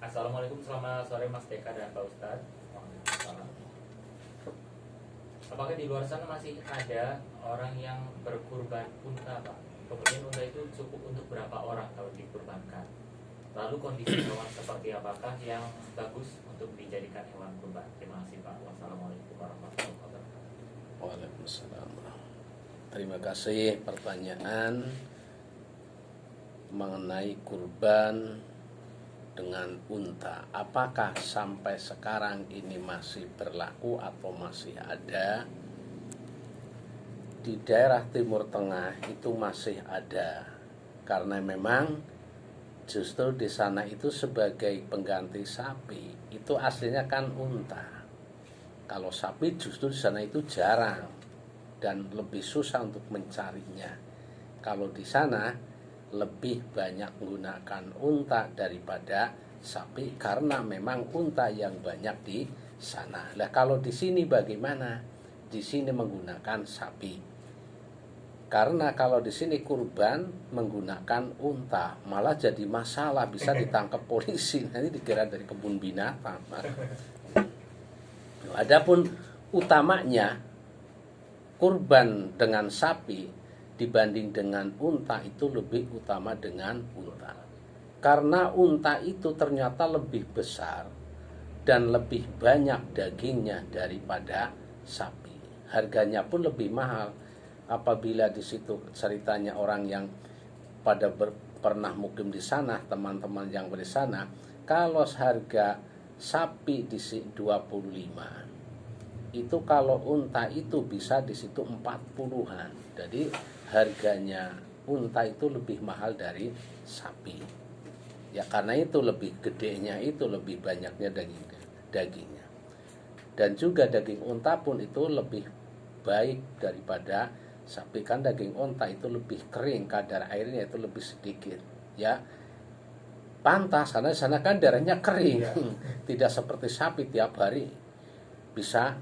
Assalamualaikum, selamat sore Mas Deka dan Pak Ustadz. Waalaikumsalam. Apakah di luar sana masih ada orang yang berkurban unta, Pak? Kemudian unta itu cukup untuk berapa orang kalau dikurbankan? Lalu kondisi hewan seperti apakah yang bagus untuk dijadikan hewan kurban? Terima kasih Pak. Wassalamualaikum warahmatullahi wabarakatuh. Waalaikumsalam. Terima kasih pertanyaan mengenai kurban dengan unta. Apakah sampai sekarang ini masih berlaku atau masih ada? Di daerah Timur Tengah itu masih ada, karena memang justru di sana itu sebagai pengganti sapi itu aslinya kan unta. Kalau sapi justru di sana itu jarang dan lebih susah untuk mencarinya. Kalau di sana lebih banyak menggunakan unta daripada sapi karena memang unta yang banyak di sana. Nah, kalau di sini bagaimana? Di sini menggunakan sapi. Karena kalau di sini kurban menggunakan unta, malah jadi masalah, bisa ditangkap polisi. Nanti dikira dari kebun binatang. Adapun utamanya kurban dengan sapi dibanding dengan unta itu lebih utama dengan unta. Karena unta itu ternyata lebih besar dan lebih banyak dagingnya daripada sapi. Harganya pun lebih mahal. Apabila di situ ceritanya orang yang pernah mukim di sana, teman-teman yang di sana, kalau harga sapi di 25, itu kalau unta itu bisa di situ 40-an. Jadi harganya unta itu lebih mahal dari sapi. Ya karena itu lebih gedenya, itu lebih banyaknya dagingnya. Dan juga daging unta pun itu lebih baik daripada sapi, kan daging unta itu lebih kering, kadar airnya itu lebih sedikit. Ya pantas karena di sana kan darahnya kering. Tidak seperti sapi tiap hari bisa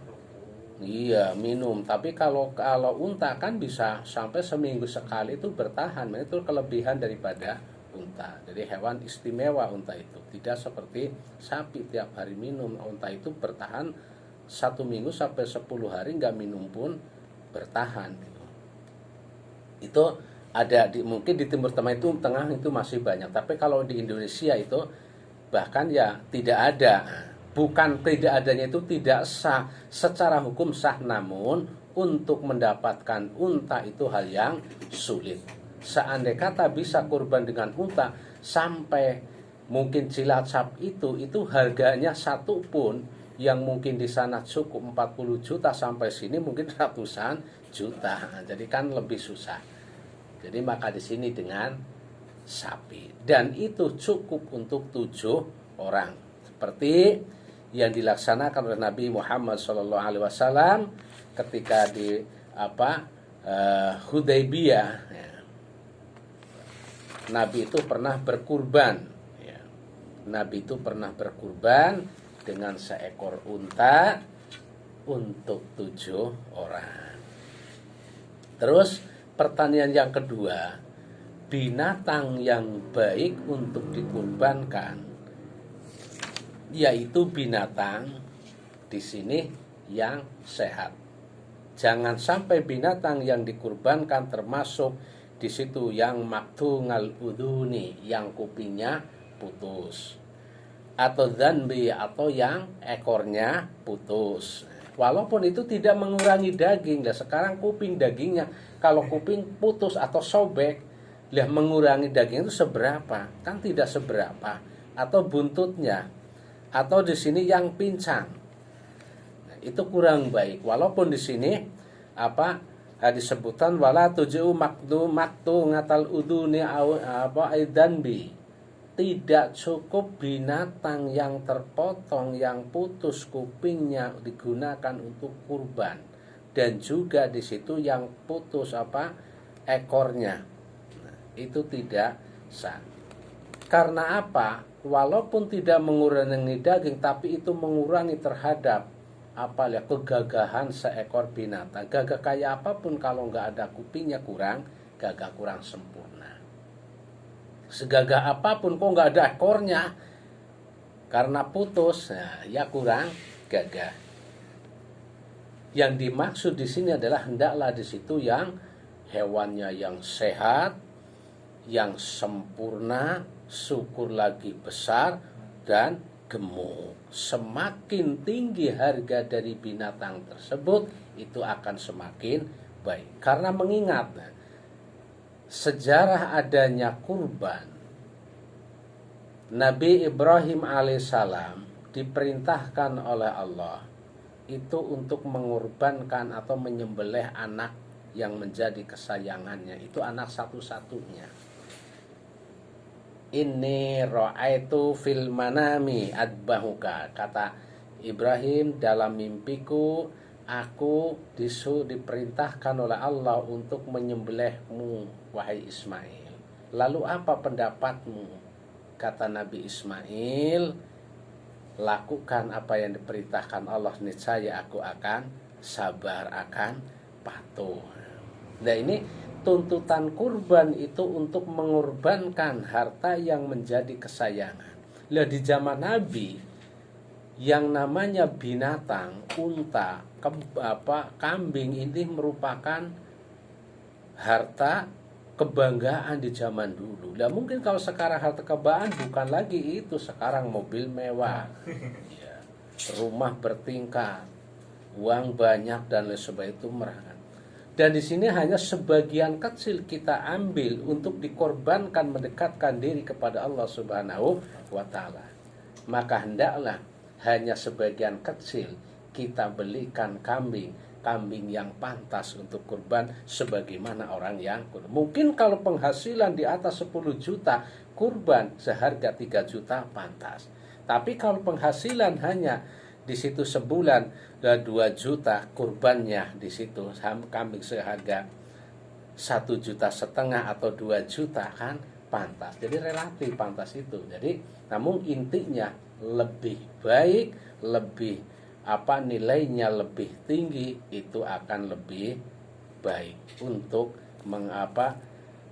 minum. Tapi kalau unta kan bisa sampai seminggu sekali itu bertahan. Itu kelebihan daripada unta. Jadi hewan istimewa unta itu. Tidak seperti sapi tiap hari minum. Unta itu bertahan 1 minggu sampai 10 hari nggak minum pun bertahan. Itu ada mungkin di Timur Tengah itu masih banyak. Tapi kalau di Indonesia itu bahkan ya tidak ada. Bukan tidak adanya itu tidak sah, secara hukum sah, namun untuk mendapatkan unta itu hal yang sulit. Seandai kata bisa kurban dengan unta sampai mungkin Cilacap itu harganya satu pun yang mungkin di sana cukup 40 juta sampai sini mungkin ratusan juta. Jadi kan lebih susah. Jadi maka di sini dengan sapi, dan itu cukup untuk 7 orang. Seperti yang dilaksanakan oleh Nabi Muhammad SAW ketika di Hudaybiyah. Ya. Nabi itu pernah berkurban. Ya. Nabi itu pernah berkurban dengan seekor unta untuk 7 orang. Terus pertanyaan yang kedua, binatang yang baik untuk dikurbankan yaitu binatang di sini yang sehat. Jangan sampai binatang yang dikurbankan termasuk di situ yang maktungal uduni, yang kupingnya putus, atau dzanbi, atau yang ekornya putus. Walaupun itu tidak mengurangi daging. Nah, sekarang kuping dagingnya, kalau kuping putus atau sobek, lah mengurangi daging itu seberapa? Kan tidak seberapa. Atau buntutnya, atau di sini yang pincang. Nah, itu kurang baik. Walaupun di sini disebutkan wala tuju maktu ngatal uduni aidanbi. Tidak cukup binatang yang terpotong, yang putus kupingnya digunakan untuk kurban, dan juga di situ yang putus ekornya. Nah, itu tidak sah. Karena apa? Walaupun tidak mengurangi daging, tapi itu mengurangi terhadap kegagahan seekor binatang. Gagah kayak apapun kalau nggak ada kupingnya gagah kurang sempurna. Segagah apapun kok nggak ada ekornya, Karena putus, nah, ya kurang gagah. Yang dimaksud di sini adalah hendaklah di situ yang hewannya yang sehat, yang sempurna, syukur lagi besar dan gemuk. Semakin tinggi harga dari binatang tersebut, itu akan semakin baik. Karena mengingat sejarah adanya kurban, Nabi Ibrahim alaihissalam diperintahkan oleh Allah itu untuk mengorbankan atau menyembelih anak yang menjadi kesayangannya. Itu anak satu-satunya. Inni ra'aitu fil manami adbahuka, kata Ibrahim, dalam mimpiku aku diperintahkan oleh Allah untuk menyembelihmu wahai Ismail. Lalu apa pendapatmu? Kata Nabi Ismail, lakukan apa yang diperintahkan Allah, niscaya aku akan sabar, akan patuh. Nah, ini tuntutan kurban itu untuk mengorbankan harta yang menjadi kesayangan. Nah, di zaman Nabi yang namanya binatang, unta, kambing ini merupakan harta kebanggaan di zaman dulu. Nah, mungkin kalau sekarang harta kebanggaan bukan lagi itu, sekarang mobil mewah, ya, rumah bertingkat, uang banyak dan lain sebagainya, itu merahan. Dan di sini hanya sebagian kecil kita ambil untuk dikorbankan, mendekatkan diri kepada Allah Subhanahu wa taala. Maka hendaklah hanya sebagian kecil kita belikan kambing yang pantas untuk kurban sebagaimana orang yang kurban. Mungkin kalau penghasilan di atas 10 juta, kurban seharga 3 juta pantas. Tapi kalau penghasilan hanya di situ sebulan 2 juta, kurbannya di situ kambing seharga 1,5 juta atau 2 juta kan pantas. Jadi relatif pantas itu. Jadi namun intinya lebih baik, lebih nilainya lebih tinggi, itu akan lebih baik untuk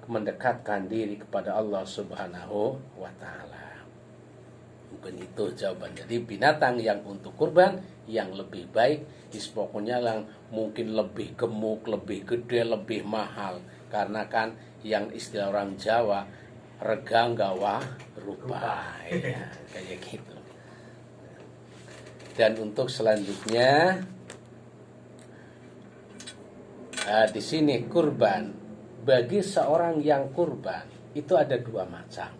mendekatkan diri kepada Allah Subhanahu wa taala. Mungkin itu jawaban. Jadi binatang yang untuk kurban yang lebih baik, pokoknya yang mungkin lebih gemuk, lebih gede, lebih mahal. Karena kan yang istilah orang Jawa, regang gawa rupa, ya, kayak gitu. Dan untuk selanjutnya di sini kurban, bagi seorang yang kurban itu ada 2 macam.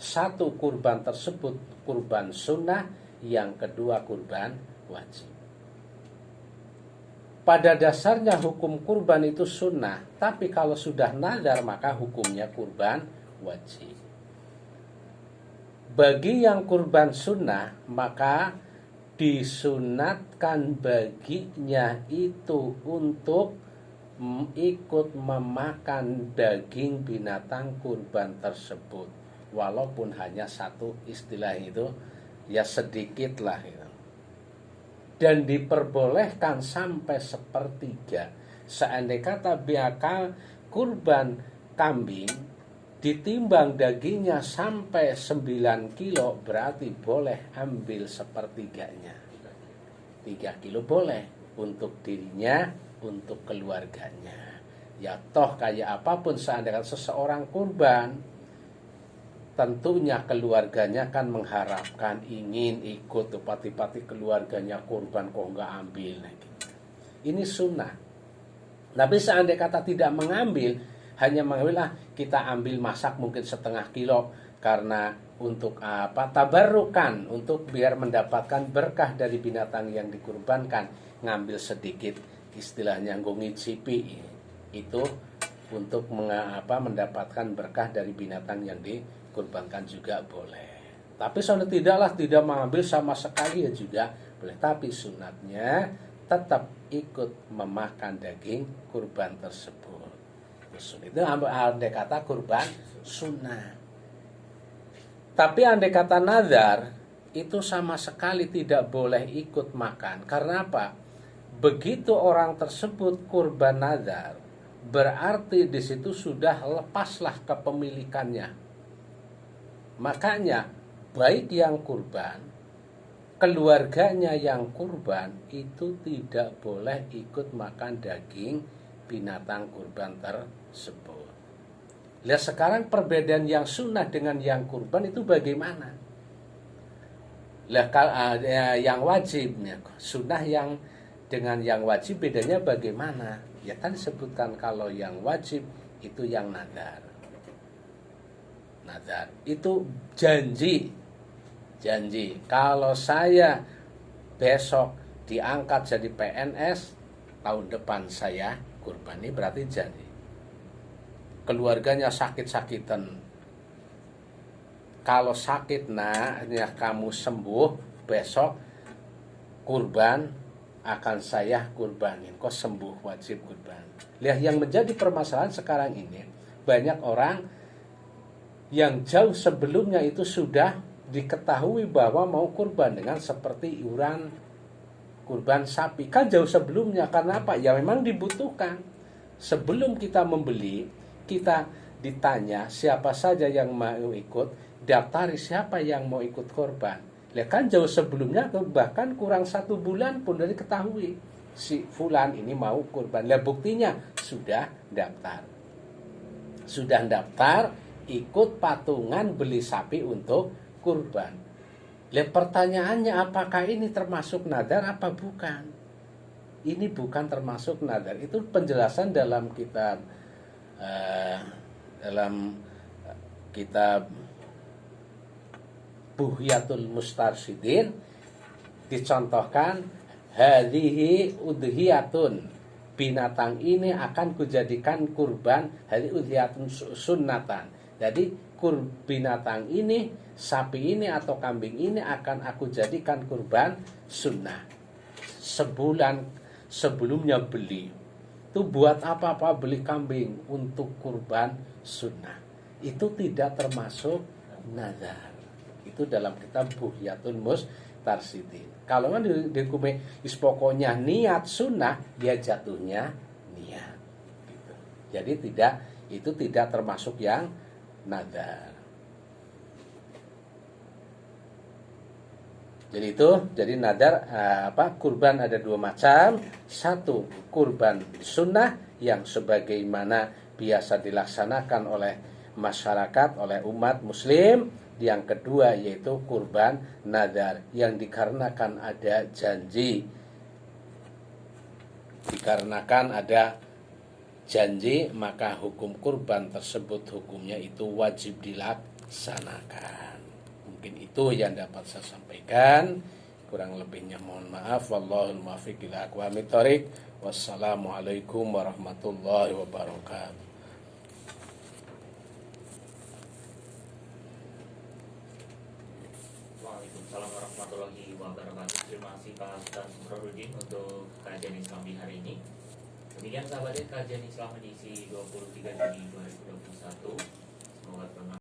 Satu, kurban tersebut kurban sunnah, yang kedua kurban wajib. Pada dasarnya hukum kurban itu sunnah, tapi kalau sudah nazar maka hukumnya kurban wajib. Bagi yang kurban sunnah, maka disunatkan baginya itu untuk ikut memakan daging binatang kurban tersebut, walaupun hanya satu, istilah itu ya sedikit lah gitu. Dan diperbolehkan sampai 1/3. Seandainya kata biakal kurban kambing ditimbang dagingnya sampai 9 kilo, berarti boleh ambil 1/3-nya. 3 kilo boleh untuk dirinya, untuk keluarganya. Ya toh kayak apapun seandainya seseorang kurban, tentunya keluarganya kan mengharapkan, ingin ikut, pati-pati keluarganya kurban kok nggak ambil. Ini sunnah. Tapi seandainya kata tidak mengambil, hanya mengambil kita ambil masak mungkin 1/2 kilo karena untuk tabarukan, untuk biar mendapatkan berkah dari binatang yang dikurbankan, ngambil sedikit, istilahnya ngongicipi, itu untuk mendapatkan berkah dari binatang yang dikurbankan juga boleh. Tapi soalnya tidak mengambil sama sekali ya juga boleh, tapi sunatnya tetap ikut memakan daging kurban tersebut. Itu andai kata kurban sunnah. Tapi andai kata nazar, itu sama sekali tidak boleh ikut makan. Karena apa? Begitu orang tersebut kurban nazar, berarti di situ sudah lepaslah kepemilikannya. Makanya baik yang kurban, keluarganya yang kurban itu tidak boleh ikut makan daging binatang kurban tersebut. Lihat sekarang perbedaan yang sunnah dengan yang kurban itu bagaimana? Lah yang wajib, sunnah yang dengan yang wajib bedanya bagaimana? Ya kan disebutkan kalau yang wajib itu yang nadar. Nadar itu janji. Kalau saya besok diangkat jadi PNS, tahun depan saya kurban, ini berarti janji. Keluarganya sakit-sakitan, kalau sakit ya kamu sembuh, besok kurban akan saya kurbanin, kok sembuh wajib kurban. Lihat yang menjadi permasalahan sekarang ini, banyak orang yang jauh sebelumnya itu sudah diketahui bahwa mau kurban dengan seperti iuran kurban sapi, kan jauh sebelumnya. Karena apa? Ya memang dibutuhkan. Sebelum kita membeli, kita ditanya siapa saja yang mau ikut, daftari siapa yang mau ikut korban. Ya kan jauh sebelumnya, bahkan kurang 1 bulan pun dari ketahui si fulan ini mau kurban. Ya buktinya sudah daftar, ikut patungan beli sapi untuk kurban. Lihat pertanyaannya, apakah ini termasuk nadar apa bukan? Ini bukan termasuk nadar. Itu penjelasan dalam kitab Buhyatul Mustarsyidin dicontohkan, hadhihi udhiyatun, binatang ini akan kujadikan kurban, hadhihi udhiyatun sunnatan. Jadi binatang ini, sapi ini atau kambing ini akan aku jadikan kurban sunnah. Sebulan sebelumnya beli. Itu buat apa beli kambing? Untuk kurban sunnah. Itu tidak termasuk nazar. Itu dalam kitab Buhyatul Mustarsyidin. Kalau kan dikume pokoknya niat sunnah, dia jatuhnya niat. Gitu. Jadi itu tidak termasuk yang nadar. Jadi nadar kurban ada 2 macam. Satu, kurban sunnah yang sebagaimana biasa dilaksanakan oleh masyarakat, oleh umat muslim. Yang kedua yaitu kurban nadar yang dikarenakan ada janji. Dikarenakan ada janji, maka hukum kurban tersebut hukumnya itu wajib dilaksanakan. Mungkin itu yang dapat saya sampaikan. Kurang lebihnya mohon maaf. Wallahul muwaffiq ila aqwamit thoriq. Wassalamualaikum warahmatullahi wabarakatuh. Waalaikumsalam warahmatullahi wabarakatuh. Terima kasih Pak Ustaz Sumrudin untuk kajian Islam di hari ini. Demikian sahabat kajian Islam edisi 23 Juni 2021. Semoga bermanfaat.